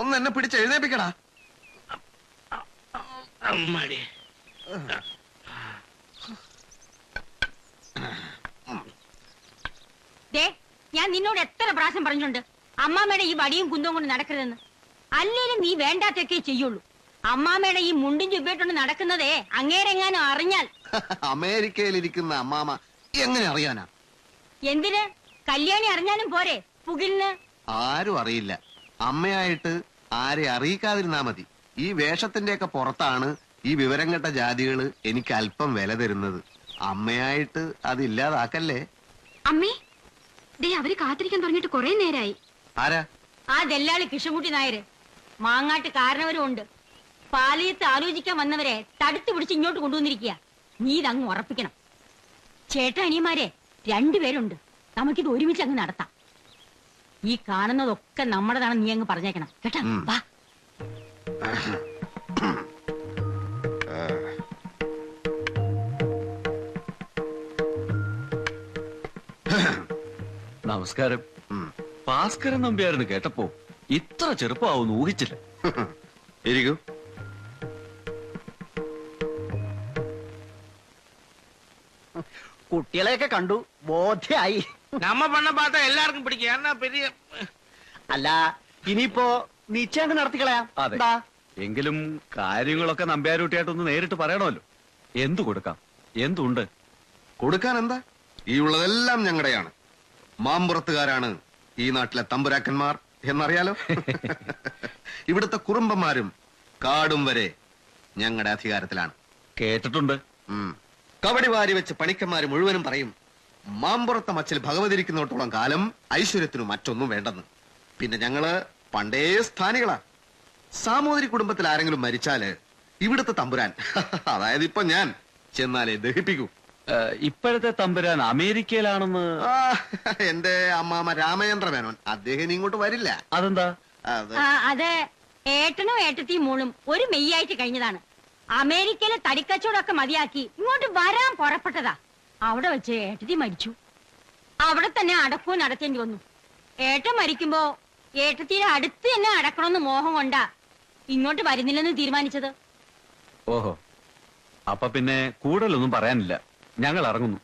ഒന്ന് എന്നെ പിടിച്ച് എഴുന്നേപ്പിക്കടാ. ഞാൻ നിന്നോട് എത്ര പ്രാവശ്യം പറഞ്ഞിട്ടുണ്ട് അമ്മാമ്മയുടെ ഈ വടിയും കുന്തവും കൊണ്ട് നടക്കരുതെന്ന്. അല്ലേലും നീ വേണ്ടാത്തൊക്കെ ചെയ്യുള്ളൂ. അമ്മാമ്മയുടെ ഈ മുണ്ടും ചുബിയിട്ടുകൊണ്ട് നടക്കുന്നതേ അങ്ങേരെങ്ങാനും അറിഞ്ഞാൽ. അമേരിക്കയിലിരിക്കുന്ന അമ്മാമ എങ്ങനെ അറിയാനാ? എന്തിന്? കല്യാണി അറിഞ്ഞാലും പോരെ പുകിലിന്? ആരും അറിയില്ല. അമ്മയായിട്ട് ആരെ അറിയിക്കാതിരുന്നാ മതി. ഈ വേഷത്തിന്റെയൊക്കെ പുറത്താണ് ഈ വിവരം കെട്ട ജാതികള് എനിക്ക് അല്പം വില തരുന്നത്. അമ്മയായിട്ട് അതില്ലാതാക്കല്ലേ. അമ്മേ, ദേ അവര് കാത്തിരിക്കാൻ തുടങ്ങിയിട്ട് കുറെ നേരായി. ആരാ? ആ ദല്ലാളി കൃഷ്ണൻകുട്ടി നായര്. മാങ്ങാട്ട് കാരണവരും ഉണ്ട്. പാലിയത്ത് ആലോചിക്കാൻ വന്നവരെ തടുത്തു പിടിച്ച് ഇങ്ങോട്ട് കൊണ്ടുവന്നിരിക്കുക. നീ ഇതങ്ങ് ഉറപ്പിക്കണം. ചേട്ട അനിയന്മാരെ 2 പേരുണ്ട്. നമുക്കിത് ഒരുമിച്ച് അങ്ങ് നടത്താം. ഈ കാണുന്നതൊക്കെ നമ്മുടെതാണെന്ന് നീ അങ്ങ് പറഞ്ഞേക്കണം കേട്ടാ. വാ. നമസ്കാരം. ഭാസ്കരൻ നമ്പ്യാരെന്ന് കേട്ടപ്പോ ഇത്ര ചെറുപ്പമാവുന്ന് ഊഹിച്ചില്ല. ഇരിക്കൂ. കുട്ടികളെയൊക്കെ കണ്ടു, ബോധ്യായി. നമ്മ പണ്ണ പാത്ത എല്ലാവർക്കും പിടിക്കുക. അല്ല, ഇനിയിപ്പോ നിശ്ചയം നടത്തിക്കളയാം. അതെ, എങ്കിലും കാര്യങ്ങളൊക്കെ നമ്പ്യാരൂട്ടിയായിട്ടൊന്ന് നേരിട്ട് പറയണമല്ലോ. എന്തു കൊടുക്കാം? എന്തുണ്ട്? കൊടുക്കാൻ എന്താ? ഈ ഉള്ളതെല്ലാം ഞങ്ങളുടെയാണ്. മാമ്പുറത്തുകാരാണ് ഈ നാട്ടിലെ തമ്പുരാക്കന്മാർ എന്നറിയാലോ. ഇവിടുത്തെ കുറുമ്പന്മാരും കാടും വരെ ഞങ്ങളുടെ അധികാരത്തിലാണ്. കേട്ടിട്ടുണ്ട്. കവടി വാരി വെച്ച് പണിക്കന്മാര് മുഴുവനും പറയും മാമ്പുറത്തെ മച്ചിൽ ഭഗവതിരിക്കുന്നിടത്തോളം കാലം ഐശ്വര്യത്തിനും മറ്റൊന്നും വേണ്ടെന്ന്. പിന്നെ ഞങ്ങള് പണ്ടേ സ്ഥാനികളാ. സാമൂതിരി കുടുംബത്തിൽ ആരെങ്കിലും മരിച്ചാല് ഇവിടുത്തെ തമ്പുരാൻ, അതായത് ഇപ്പൊ ഞാൻ, ചെന്നാലേ ദഹിപ്പിക്കൂ. ഇപ്പോഴത്തെ തമ്പുരാൻ അമേരിക്കയിലാണെന്ന് എന്റെ അമ്മാമ രാമചന്ദ്ര മേനോൻ. അദ്ദേഹം ഇങ്ങോട്ട് വരില്ല. അതെന്താ? അത് ഏട്ടനും ഏട്ടത്തിയും മോളും ഒരു മെയ്യായിട്ട് കഴിഞ്ഞതാണ്. അമേരിക്കയിലെ തടിക്കച്ചവടമൊക്കെ മതിയാക്കി ഇങ്ങോട്ട് വരാൻ പുറപ്പെട്ടതാ. അവിടെ വെച്ച് ഏട്ടത്തി മരിച്ചു. അവിടെ തന്നെ അടക്കവും നടത്തേണ്ടി വന്നു. ഏട്ടൻ മരിക്കുമ്പോ ഏട്ടത്തിയുടെ അടുത്ത് തന്നെ അടക്കണമെന്ന് മോഹം കൊണ്ടാ ഇങ്ങോട്ട് വരുന്നില്ലെന്ന് തീരുമാനിച്ചത്. ഓഹോ, അപ്പൊ പിന്നെ കൂടുതലൊന്നും പറയാനില്ല. ഞങ്ങൾ ഇറങ്ങുന്നു.